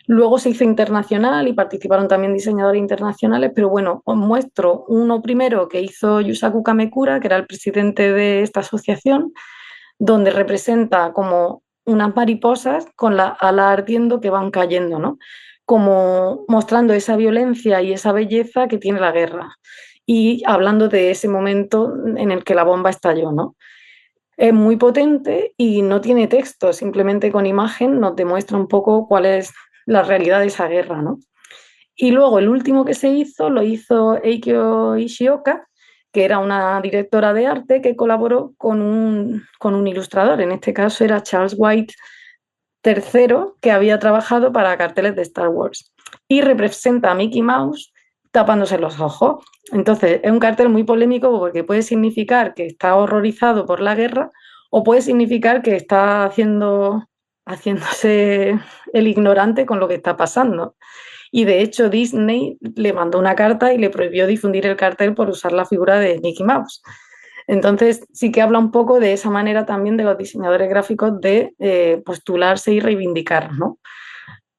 Luego se hizo internacional y participaron también diseñadores internacionales, pero bueno, os muestro uno primero que hizo Yusaku Kamekura, que era el presidente de esta asociación, donde representa como unas mariposas con las alas ardiendo que van cayendo, ¿no? Como mostrando esa violencia y esa belleza que tiene la guerra y hablando de ese momento en el que la bomba estalló, ¿no? Es muy potente y no tiene texto, simplemente con imagen nos demuestra un poco cuál es la realidad de esa guerra, ¿no? Y luego el último que se hizo lo hizo Eikyo Ishioka, que era una directora de arte que colaboró con un ilustrador, en este caso era Charles White tercero, que había trabajado para carteles de Star Wars. Y representa a Mickey Mouse tapándose los ojos. Entonces, es un cartel muy polémico porque puede significar que está horrorizado por la guerra o puede significar que está haciéndose el ignorante con lo que está pasando. Y de hecho Disney le mandó una carta y le prohibió difundir el cartel por usar la figura de Mickey Mouse. Entonces sí que habla un poco de esa manera también de los diseñadores gráficos de postularse y reivindicar, ¿no?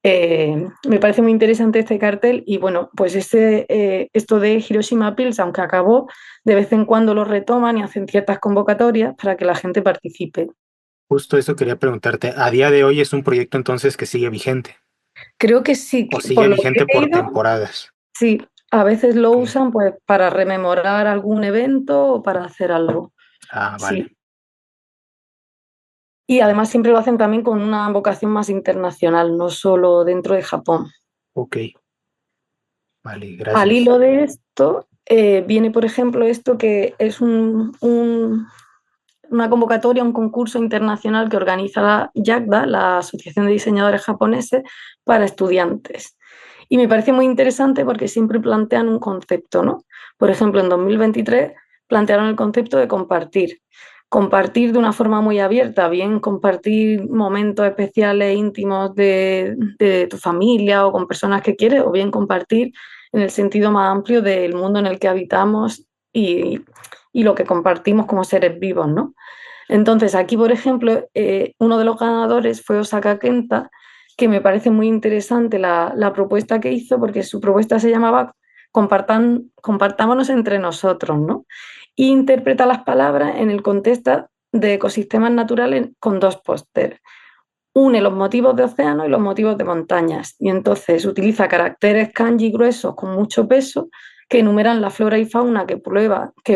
Me parece muy interesante este cartel y bueno, pues esto de Hiroshima Pills, aunque acabó, de vez en cuando lo retoman y hacen ciertas convocatorias para que la gente participe. Justo eso quería preguntarte. ¿A día de hoy es un proyecto entonces que sigue vigente Creo que sí, o por sigue lo que vigente he por leído, temporadas? sí, a veces lo Ok. usan pues para rememorar algún evento o para hacer algo. Ah, vale. Sí. Y además siempre lo hacen también con una vocación más internacional, no solo dentro de Japón. Ok, vale, Al gracias. hilo de esto, viene, por ejemplo, esto que es una convocatoria, un concurso internacional que organiza la JACDA, la Asociación de Diseñadores Japoneses, para estudiantes. Y me parece muy interesante porque siempre plantean un concepto, ¿no? Por ejemplo, en 2023 plantearon el concepto de compartir. Compartir de una forma muy abierta, bien compartir momentos especiales, íntimos de tu familia o con personas que quieres, o bien compartir en el sentido más amplio del mundo en el que habitamos y lo que compartimos como seres vivos, ¿no? Entonces, aquí, por ejemplo, uno de los ganadores fue Osaka Kenta, que me parece muy interesante la propuesta que hizo, porque su propuesta se llamaba Compartámonos entre nosotros, ¿no? Y interpreta las palabras en el contexto de ecosistemas naturales con dos pósteres. Une los motivos de océano y los motivos de montañas. Y entonces utiliza caracteres kanji gruesos con mucho peso que enumeran la flora y fauna que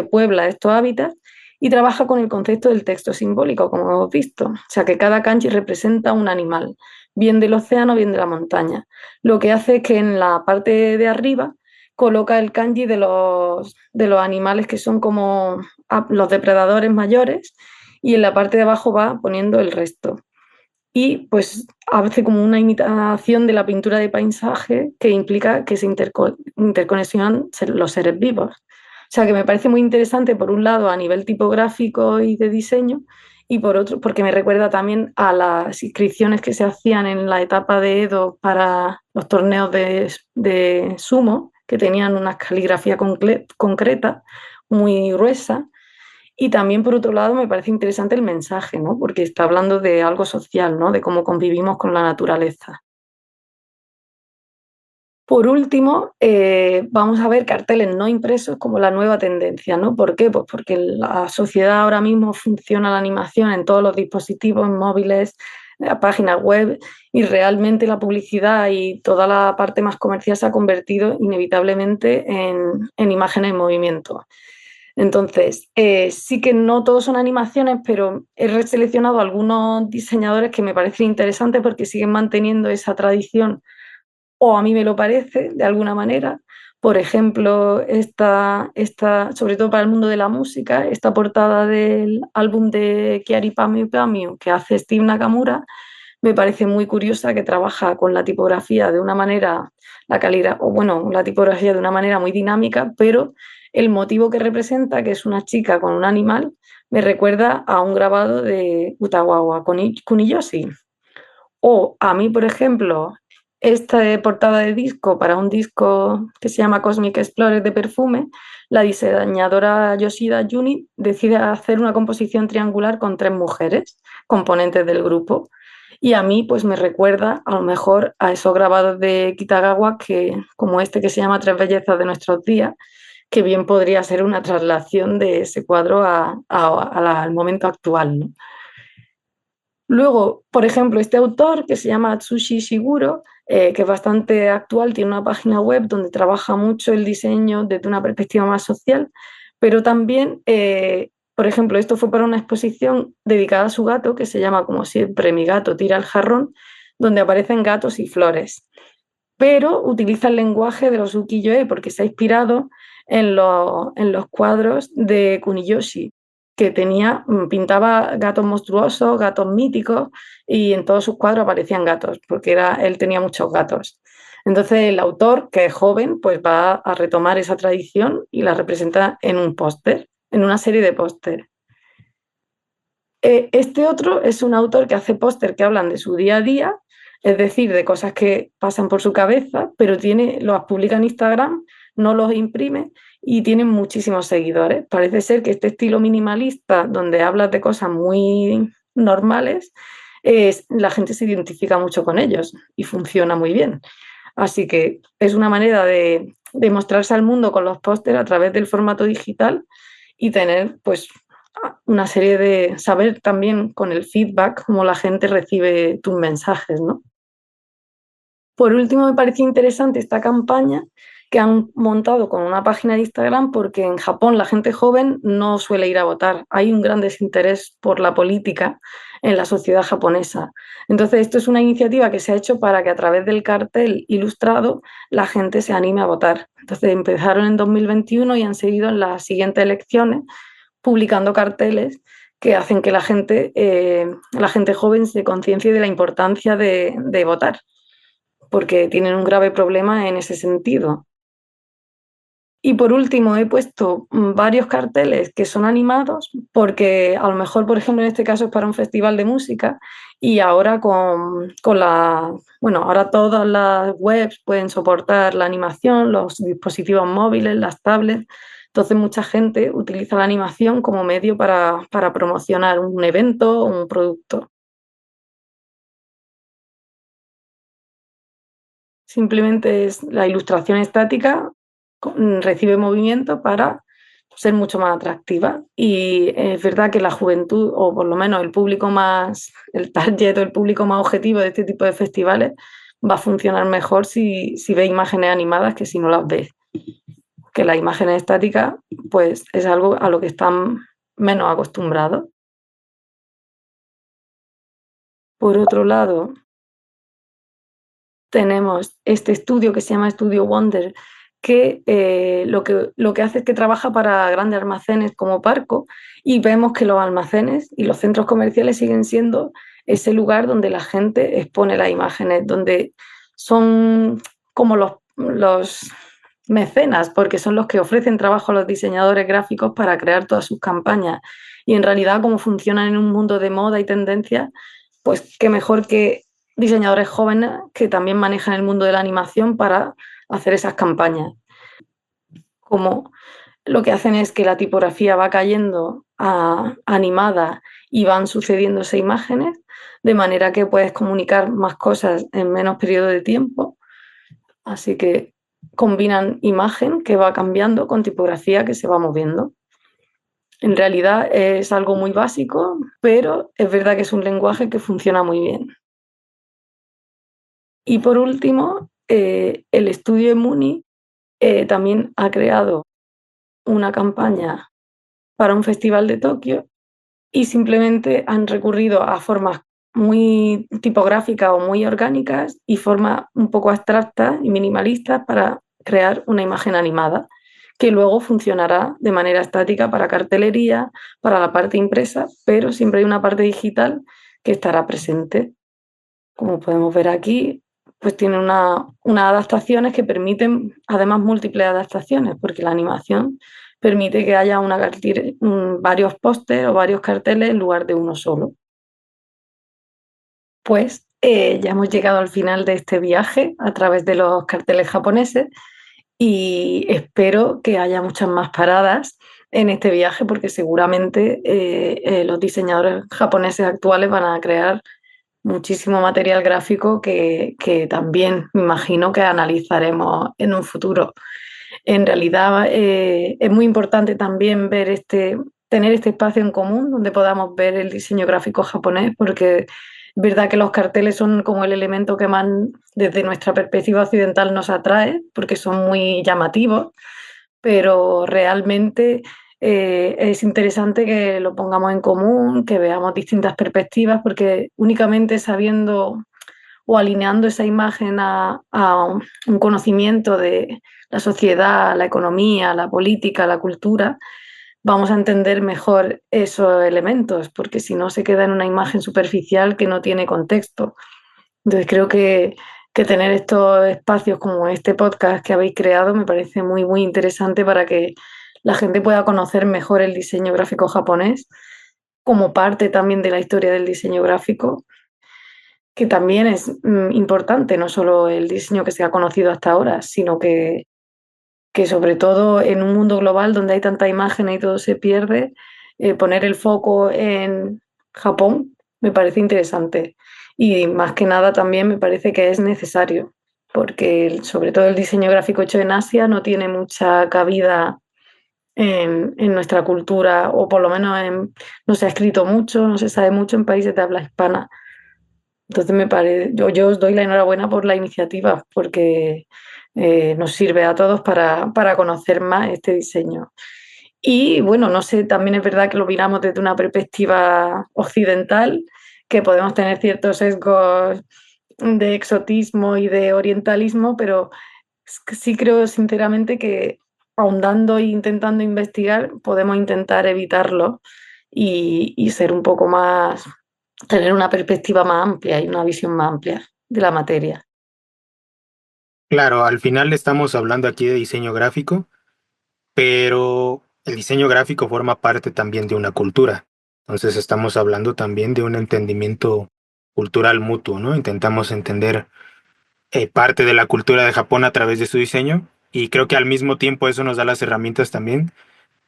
puebla estos hábitats y trabaja con el concepto del texto simbólico, como hemos visto. O sea, que cada kanji representa un animal, bien del océano, bien de la montaña. Lo que hace es que en la parte de arriba coloca el kanji de los animales que son como los depredadores mayores y en la parte de abajo va poniendo el resto y pues hace como una imitación de la pintura de paisaje que implica que se interconexionan los seres vivos. O sea que me parece muy interesante, por un lado, a nivel tipográfico y de diseño, y por otro, porque me recuerda también a las inscripciones que se hacían en la etapa de Edo para los torneos de sumo, que tenían una caligrafía concreta, muy gruesa, y también, por otro lado, me parece interesante el mensaje, ¿no? Porque está hablando de algo social, ¿no? De cómo convivimos con la naturaleza. Por último, vamos a ver carteles no impresos como la nueva tendencia, ¿no? ¿Por qué? Pues porque la sociedad ahora mismo funciona la animación en todos los dispositivos móviles, páginas web, y realmente la publicidad y toda la parte más comercial se ha convertido inevitablemente en imágenes en movimiento. Entonces, sí que no todos son animaciones, pero he reseleccionado algunos diseñadores que me parecen interesantes porque siguen manteniendo esa tradición, o a mí me lo parece, de alguna manera. Por ejemplo, sobre todo para el mundo de la música, esta portada del álbum de Kiari Pamiu Pamiu que hace Steve Nakamura, me parece muy curiosa, que trabaja con la tipografía de una manera, o bueno, la tipografía de una manera muy dinámica, pero el motivo que representa, que es una chica con un animal, me recuerda a un grabado de Utawawa Kuniyoshi. O a mí, por ejemplo, esta portada de disco para un disco que se llama Cosmic Explorer de perfume, la diseñadora Yoshida Yuni decide hacer una composición triangular con tres mujeres, componentes del grupo. Y a mí, pues me recuerda a lo mejor a esos grabados de Kitagawa, como este que se llama Tres bellezas de nuestros días, que bien podría ser una traslación de ese cuadro al momento actual, ¿no? Luego, por ejemplo, este autor que se llama Atsushi Shiguro, que es bastante actual, tiene una página web donde trabaja mucho el diseño desde una perspectiva más social, pero también Por ejemplo, esto fue para una exposición dedicada a su gato que se llama, como siempre, Mi gato tira el jarrón, donde aparecen gatos y flores. Pero utiliza el lenguaje de los ukiyo-e porque se ha inspirado en los cuadros de Kuniyoshi, que pintaba gatos monstruosos, gatos míticos, y en todos sus cuadros aparecían gatos, porque él tenía muchos gatos. Entonces el autor, que es joven, pues va a retomar esa tradición y la representa en un póster, en una serie de póster. Este otro es un autor que hace póster que hablan de su día a día, es decir, de cosas que pasan por su cabeza, pero los publica en Instagram, no los imprime y tiene muchísimos seguidores. Parece ser que este estilo minimalista, donde hablas de cosas muy normales, la gente se identifica mucho con ellos y funciona muy bien. Así que es una manera de mostrarse al mundo con los pósters a través del formato digital y tener pues una serie de saber también con el feedback cómo la gente recibe tus mensajes, ¿no? Por último, me pareció interesante esta campaña que han montado con una página de Instagram porque en Japón la gente joven no suele ir a votar. Hay un gran desinterés por la política en la sociedad japonesa. Entonces, esto es una iniciativa que se ha hecho para que a través del cartel ilustrado la gente se anime a votar. Entonces, empezaron en 2021 y han seguido en las siguientes elecciones publicando carteles que hacen que la gente joven se conciencie de la importancia de votar, porque tienen un grave problema en ese sentido. Y por último, he puesto varios carteles que son animados, porque a lo mejor, por ejemplo, en este caso es para un festival de música y ahora bueno, ahora todas las webs pueden soportar la animación, los dispositivos móviles, las tablets. Entonces, mucha gente utiliza la animación como medio para promocionar un evento o un producto. Simplemente es la ilustración estática, recibe movimiento para ser mucho más atractiva. Y es verdad que la juventud, o por lo menos el target o el público más objetivo de este tipo de festivales, va a funcionar mejor si ve imágenes animadas que si no las ve. Que las imágenes estáticas, pues es algo a lo que están menos acostumbrados. Por otro lado, tenemos este estudio que se llama Estudio Wonder, que, lo que hace es que trabaja para grandes almacenes como Parco y vemos que los almacenes y los centros comerciales siguen siendo ese lugar donde la gente expone las imágenes, donde son como los mecenas, porque son los que ofrecen trabajo a los diseñadores gráficos para crear todas sus campañas. Y en realidad, como funcionan en un mundo de moda y tendencias, pues qué mejor que diseñadores jóvenes que también manejan el mundo de la animación para hacer esas campañas. Como lo que hacen es que la tipografía va cayendo animada y van sucediéndose imágenes, de manera que puedes comunicar más cosas en menos periodo de tiempo. Así que combinan imagen que va cambiando con tipografía que se va moviendo. En realidad es algo muy básico, pero es verdad que es un lenguaje que funciona muy bien. Y por último, el estudio Emuni también ha creado una campaña para un festival de Tokio y simplemente han recurrido a formas muy tipográficas o muy orgánicas y formas un poco abstractas y minimalistas para crear una imagen animada que luego funcionará de manera estática para cartelería, para la parte impresa, pero siempre hay una parte digital que estará presente. Como podemos ver aquí, pues tiene unas adaptaciones que permiten además múltiples adaptaciones, porque la animación permite que haya varios pósteres o varios carteles en lugar de uno solo. Pues ya hemos llegado al final de este viaje a través de los carteles japoneses y espero que haya muchas más paradas en este viaje porque seguramente los diseñadores japoneses actuales van a crear muchísimo material gráfico que también me imagino que analizaremos en un futuro. En realidad es muy importante también tener este espacio en común donde podamos ver el diseño gráfico japonés, porque es verdad que los carteles son como el elemento que más desde nuestra perspectiva occidental nos atrae, porque son muy llamativos, pero realmente es interesante que lo pongamos en común, que veamos distintas perspectivas, porque únicamente sabiendo o alineando esa imagen a un conocimiento de la sociedad, la economía, la política, la cultura, vamos a entender mejor esos elementos, porque si no se queda en una imagen superficial que no tiene contexto. Entonces creo que tener estos espacios como este podcast que habéis creado me parece muy, muy interesante para que la gente pueda conocer mejor el diseño gráfico japonés como parte también de la historia del diseño gráfico, que también es importante, no solo el diseño que se ha conocido hasta ahora, sino que sobre todo en un mundo global donde hay tanta imagen y todo se pierde, poner el foco en Japón me parece interesante. Y más que nada también me parece que es necesario, porque sobre todo el diseño gráfico hecho en Asia no tiene mucha cabida en nuestra cultura, o por lo menos no se ha escrito mucho, no se sabe mucho en países de habla hispana. Entonces yo os doy la enhorabuena por la iniciativa, porque nos sirve a todos para conocer más este diseño. Y bueno, no sé, también es verdad que lo miramos desde una perspectiva occidental, que podemos tener ciertos sesgos de exotismo y de orientalismo, pero es que sí creo sinceramente que ahondando e intentando investigar podemos intentar evitarlo y ser un poco más, tener una perspectiva más amplia y una visión más amplia de la materia. Claro, al final estamos hablando aquí de diseño gráfico, pero el diseño gráfico forma parte también de una cultura. Entonces estamos hablando también de un entendimiento cultural mutuo, ¿no? Intentamos entender parte de la cultura de Japón a través de su diseño y creo que al mismo tiempo eso nos da las herramientas también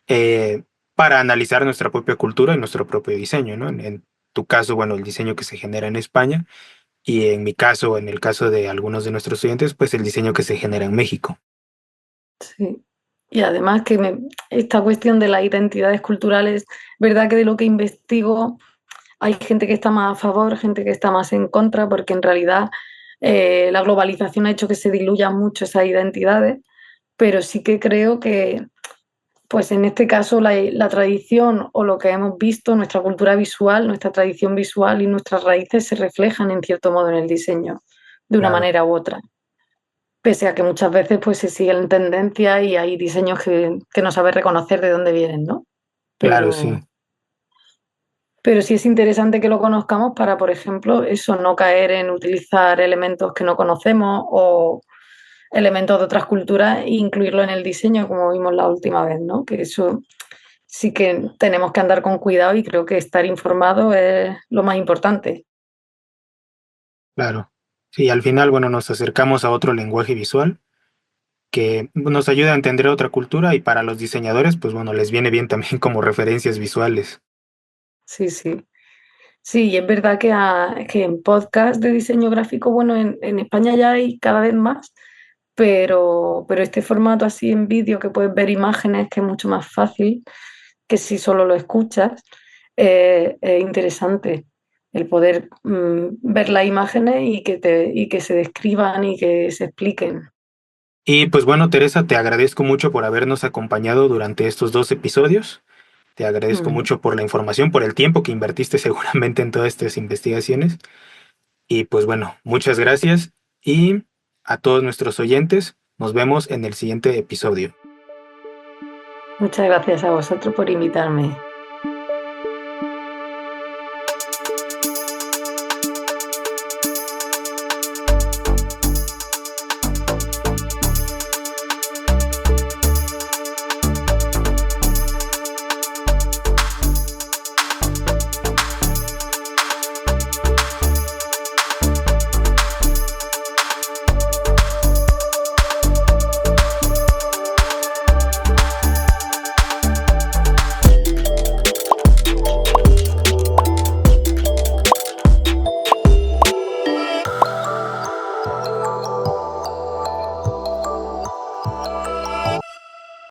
eh, para analizar nuestra propia cultura y nuestro propio diseño, ¿no? En tu caso, bueno, el diseño que se genera en España y en mi caso, en el caso de algunos de nuestros estudiantes, pues el diseño que se genera en México. Sí. Y además esta cuestión de las identidades culturales, verdad que de lo que investigo hay gente que está más a favor, gente que está más en contra, porque en realidad la globalización ha hecho que se diluyan mucho esas identidades, pero sí que creo que, pues en este caso, la tradición o lo que hemos visto, nuestra cultura visual, nuestra tradición visual y nuestras raíces se reflejan en cierto modo en el diseño, de una Claro, manera u otra. Pese a que muchas veces pues, se siguen tendencias y hay diseños que no sabes reconocer de dónde vienen, ¿no? claro, sí. Pero, pero sí es interesante que lo conozcamos para, por ejemplo, eso, no caer en utilizar elementos que no conocemos o elementos de otras culturas e incluirlo en el diseño, como vimos la última vez, ¿no? Que eso sí que tenemos que andar con cuidado y creo que estar informado es lo más importante. Claro. Sí, al final, bueno, nos acercamos a otro lenguaje visual que nos ayuda a entender otra cultura y para los diseñadores, pues bueno, les viene bien también como referencias visuales. Sí, sí. Sí, y es verdad que en podcast de diseño gráfico, bueno, en España ya hay cada vez más, pero este formato así en vídeo que puedes ver imágenes, que es mucho más fácil que si solo lo escuchas, es interesante el poder ver las imágenes y que se describan y que se expliquen. Y pues bueno, Teresa, te agradezco mucho por habernos acompañado durante estos 2 episodios. Te agradezco Mm. mucho por la información, por el tiempo que invertiste seguramente en todas estas investigaciones. Y pues bueno, muchas gracias y a todos nuestros oyentes, nos vemos en el siguiente episodio. Muchas gracias a vosotros por invitarme.